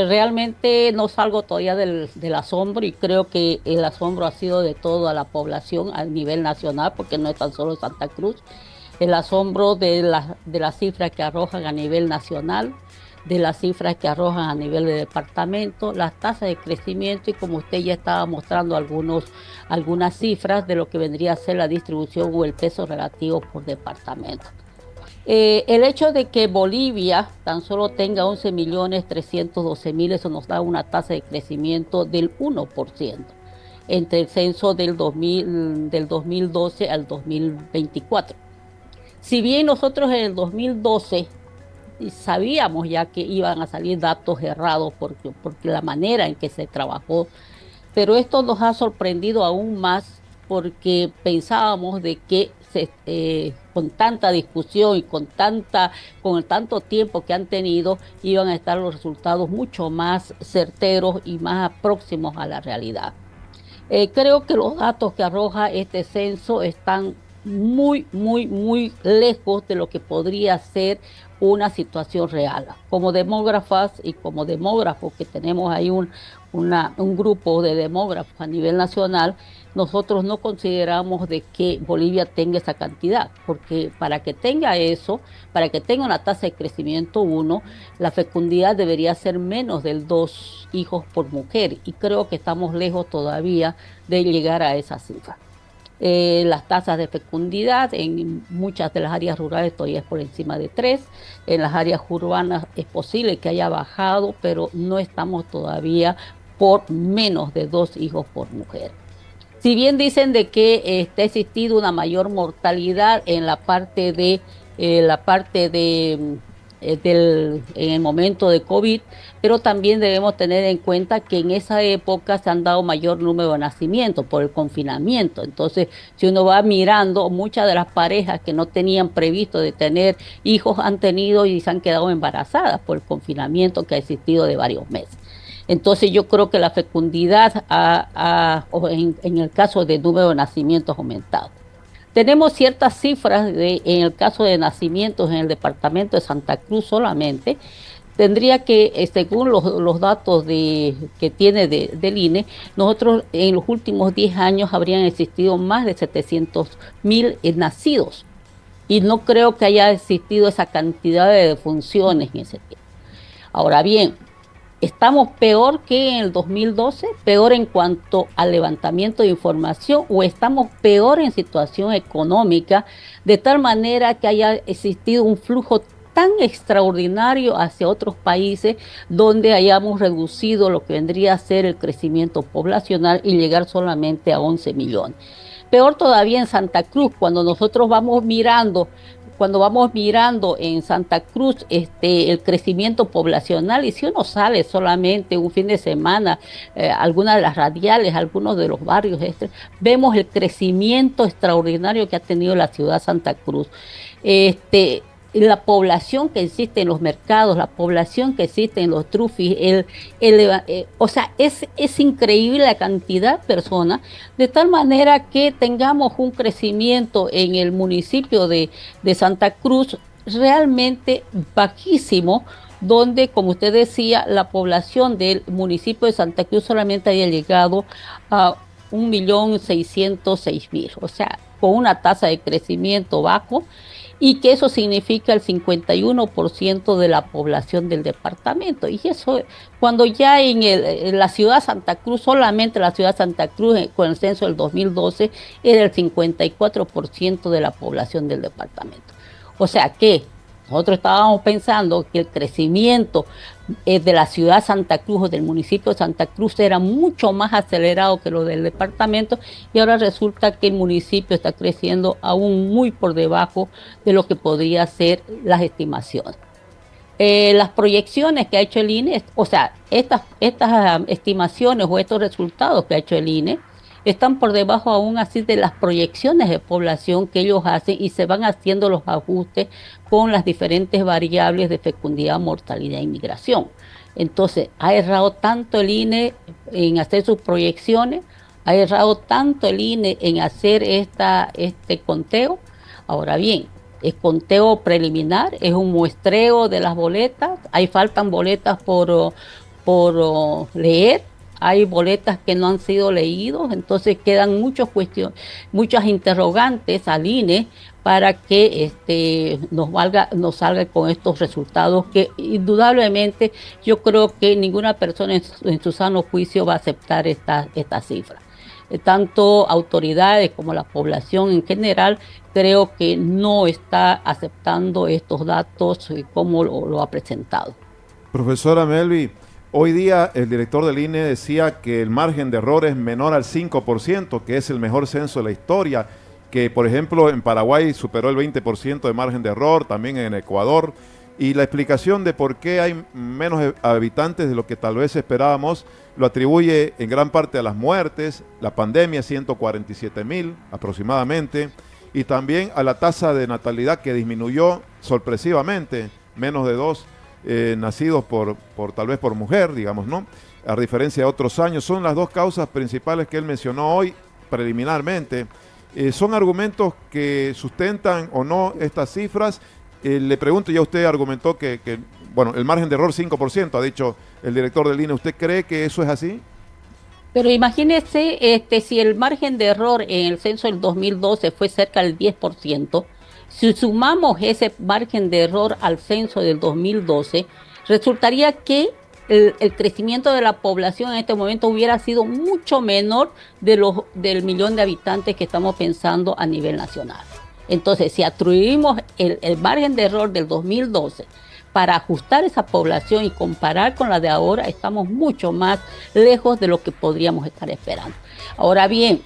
Realmente no salgo todavía del asombro y creo que el asombro ha sido de toda la población a nivel nacional, porque no es tan solo Santa Cruz. El asombro de las cifras que arrojan a nivel nacional, de las cifras que arrojan a nivel de departamento, las tasas de crecimiento y como usted ya estaba mostrando algunas cifras de lo que vendría a ser la distribución o el peso relativo por departamento. El hecho de que Bolivia tan solo tenga 11.312.000, eso nos da una tasa de crecimiento del 1% entre el censo del 2012 al 2024. Si bien nosotros en el 2012 sabíamos ya que iban a salir datos errados porque la manera en que se trabajó, pero esto nos ha sorprendido aún más porque pensábamos de que con tanta discusión y con el tanto tiempo que han tenido, iban a estar los resultados mucho más certeros y más próximos a la realidad. Creo que los datos que arroja este censo están muy, muy, muy lejos de lo que podría ser una situación real. Como demógrafas y como demógrafos, que tenemos ahí un grupo de demógrafos a nivel nacional, nosotros no consideramos de que Bolivia tenga esa cantidad, porque para que tenga eso, para que tenga una tasa de crecimiento uno, la fecundidad debería ser menos del 2 hijos por mujer, y creo que estamos lejos todavía de llegar a esa cifra. Las tasas de fecundidad en muchas de las áreas rurales todavía es por encima de 3. En las áreas urbanas es posible que haya bajado, pero no estamos todavía por menos de 2 hijos por mujer. Si bien dicen de que ha existido una mayor mortalidad en la parte en el momento de COVID, pero también debemos tener en cuenta que en esa época se han dado mayor número de nacimientos por el confinamiento. Entonces, si uno va mirando, muchas de las parejas que no tenían previsto de tener hijos han tenido y se han quedado embarazadas por el confinamiento que ha existido de varios meses. Entonces yo creo que la fecundidad en el caso de número de nacimientos ha aumentado. Tenemos ciertas cifras en el caso de nacimientos en el departamento de Santa Cruz solamente. Tendría que, según los datos que tiene del INE, nosotros en los últimos 10 años habrían existido más de 700.000 nacidos. Y no creo que haya existido esa cantidad de defunciones en ese tiempo. Ahora bien, ¿estamos peor que en el 2012? ¿Peor en cuanto al levantamiento de información o estamos peor en situación económica de tal manera que haya existido un flujo tan extraordinario hacia otros países donde hayamos reducido lo que vendría a ser el crecimiento poblacional y llegar solamente a 11 millones? Peor todavía en Santa Cruz, cuando vamos mirando en Santa Cruz el crecimiento poblacional, y si uno sale solamente un fin de semana, algunas de las radiales, algunos de los barrios, vemos el crecimiento extraordinario que ha tenido la ciudad de Santa Cruz. La población que existe en los mercados, la población que existe en los trufis, o sea, es increíble la cantidad de personas, de tal manera que tengamos un crecimiento en el municipio de Santa Cruz realmente bajísimo, donde, como usted decía, la población del municipio de Santa Cruz solamente haya llegado a 1.606.000, o sea, con una tasa de crecimiento bajo, y que eso significa el 51% de la población del departamento. Y eso, cuando ya en la ciudad de Santa Cruz, solamente la ciudad de Santa Cruz, con el censo del 2012, era el 54% de la población del departamento. O sea que nosotros estábamos pensando que el crecimiento de la ciudad de Santa Cruz o del municipio de Santa Cruz era mucho más acelerado que lo del departamento, y ahora resulta que el municipio está creciendo aún muy por debajo de lo que podría ser las estimaciones. Las proyecciones que ha hecho el INE, o sea, estas estimaciones o estos resultados que ha hecho el INE, están por debajo aún así de las proyecciones de población que ellos hacen, y se van haciendo los ajustes con las diferentes variables de fecundidad, mortalidad e inmigración. Entonces, ha errado tanto el INE en hacer sus proyecciones, ha errado tanto el INE en hacer este conteo. Ahora bien, es conteo preliminar, es un muestreo de las boletas, ahí faltan boletas leer, hay boletas que no han sido leídos, entonces quedan muchas interrogantes al INE para que nos salga con estos resultados que indudablemente yo creo que ninguna persona en su sano juicio va a aceptar esta cifra. Tanto autoridades como la población en general creo que no está aceptando estos datos como lo ha presentado. Profesora Melvi, hoy día el director del INE decía que el margen de error es menor al 5%, que es el mejor censo de la historia, que por ejemplo en Paraguay superó el 20% de margen de error, también en Ecuador, y la explicación de por qué hay menos habitantes de lo que tal vez esperábamos lo atribuye en gran parte a las muertes, la pandemia, 147,000 aproximadamente, y también a la tasa de natalidad que disminuyó sorpresivamente, menos de 2 nacidos tal vez por mujer, digamos, ¿no? A diferencia de otros años. Son las dos causas principales que él mencionó hoy preliminarmente. ¿Son argumentos que sustentan o no estas cifras? Le pregunto, ya usted argumentó bueno, el margen de error 5%, ha dicho el director del INE. ¿Usted cree que eso es así? Pero imagínese si el margen de error en el censo del 2012 fue cerca del 10%, si sumamos ese margen de error al censo del 2012, resultaría que el crecimiento de la población en este momento hubiera sido mucho menor del millón de habitantes que estamos pensando a nivel nacional. Entonces, si atribuimos el margen de error del 2012 para ajustar esa población y comparar con la de ahora, estamos mucho más lejos de lo que podríamos estar esperando. Ahora bien,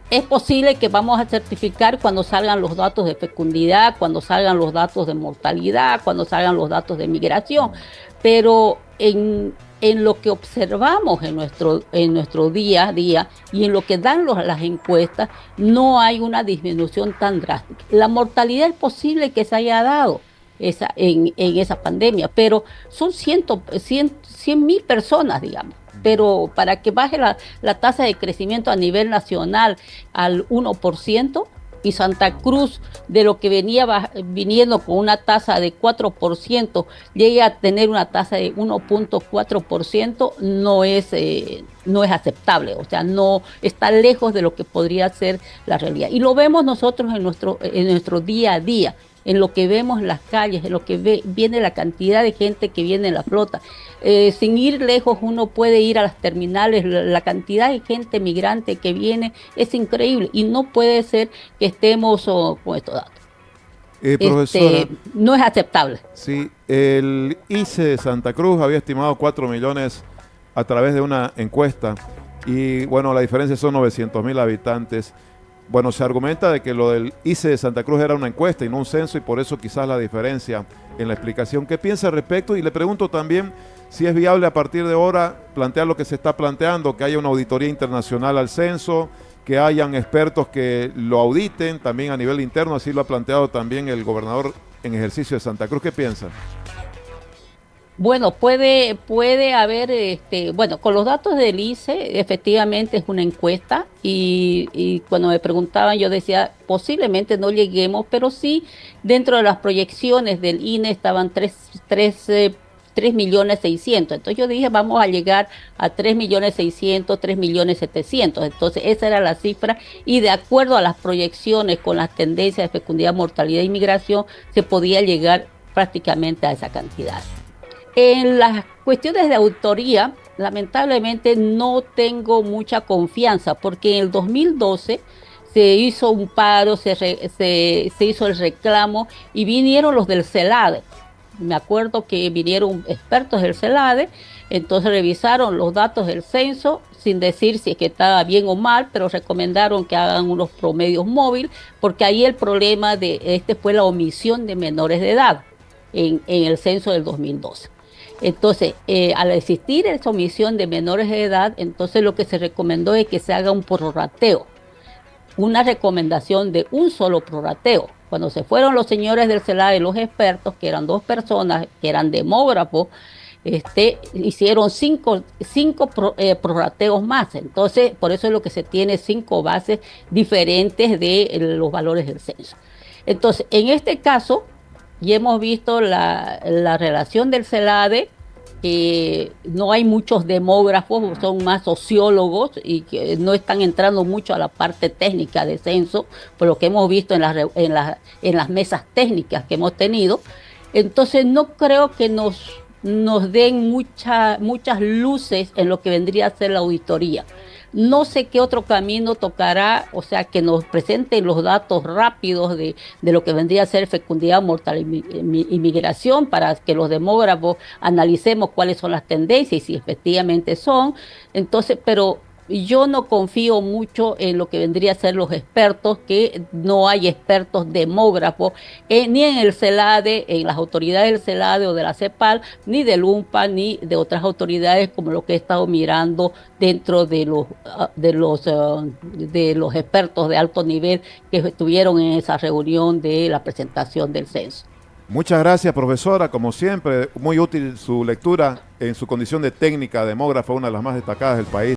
es posible que vamos a certificar cuando salgan los datos de fecundidad, cuando salgan los datos de mortalidad, cuando salgan los datos de migración, pero en lo que observamos en nuestro día a día y en lo que dan las encuestas, no hay una disminución tan drástica. La mortalidad es posible que se haya dado en esa pandemia, pero son 100,000 personas, digamos. Pero para que baje la tasa de crecimiento a nivel nacional al 1%, y Santa Cruz, de lo que venía viniendo con una tasa de 4%, llegue a tener una tasa de 1.4%, no es aceptable, o sea, no está lejos de lo que podría ser la realidad. Y lo vemos nosotros en nuestro día a día, en lo que vemos en las calles, en lo que viene la cantidad de gente que viene en la flota. Sin ir lejos, uno puede ir a las terminales, la cantidad de gente migrante que viene es increíble y no puede ser que estemos con estos datos. Profesora, no es aceptable. sí, el ICE de Santa Cruz había estimado 4 millones a través de una encuesta y bueno, la diferencia son 900,000 habitantes. Bueno, se argumenta de que lo del ICE de Santa Cruz era una encuesta y no un censo y por eso quizás la diferencia en la explicación. ¿Qué piensa al respecto? Y le pregunto también si es viable a partir de ahora plantear lo que se está planteando, que haya una auditoría internacional al censo, que hayan expertos que lo auditen también a nivel interno, así lo ha planteado también el gobernador en ejercicio de Santa Cruz. ¿Qué piensa? Bueno, puede haber, bueno, con los datos del ICE, efectivamente es una encuesta y cuando me preguntaban yo decía, posiblemente no lleguemos, pero sí dentro de las proyecciones del INE estaban 3.600.000. Entonces yo dije, vamos a llegar a 3.600.000, 3.700.000. Entonces esa era la cifra y de acuerdo a las proyecciones con las tendencias de fecundidad, mortalidad e inmigración, se podía llegar prácticamente a esa cantidad. En las cuestiones de auditoría, lamentablemente no tengo mucha confianza porque en el 2012 se hizo un paro, se hizo el reclamo y vinieron los del CELADE. Me acuerdo que vinieron expertos del CELADE, entonces revisaron los datos del censo sin decir si es que estaba bien o mal, pero recomendaron que hagan unos promedios móviles porque ahí el problema fue la omisión de menores de edad en el censo del 2012. Entonces, al existir esa omisión de menores de edad, entonces lo que se recomendó es que se haga un prorrateo, una recomendación de un solo prorrateo. Cuando se fueron los señores del CELADE, los expertos, que eran 2 personas, que eran demógrafos, hicieron 5 prorrateos más. Entonces, por eso es lo que se tiene 5 bases diferentes de los valores del censo. Entonces, en este caso, ya hemos visto la relación del CELADE no hay muchos demógrafos, son más sociólogos y que no están entrando mucho a la parte técnica de censo, por lo que hemos visto en las mesas técnicas que hemos tenido. Entonces no creo que nos den muchas luces en lo que vendría a ser la auditoría. No sé qué otro camino tocará, o sea, que nos presenten los datos rápidos de lo que vendría a ser fecundidad, mortalidad y migración para que los demógrafos analicemos cuáles son las tendencias y si efectivamente son. Entonces, pero yo no confío mucho en lo que vendría a ser los expertos, que no hay expertos demógrafos, ni en el CELADE, en las autoridades del CELADE o de la CEPAL, ni del UNPA, ni de otras autoridades, como lo que he estado mirando dentro de los expertos de alto nivel que estuvieron en esa reunión de la presentación del censo. Muchas gracias, profesora. Como siempre, muy útil su lectura en su condición de técnica demógrafa, una de las más destacadas del país.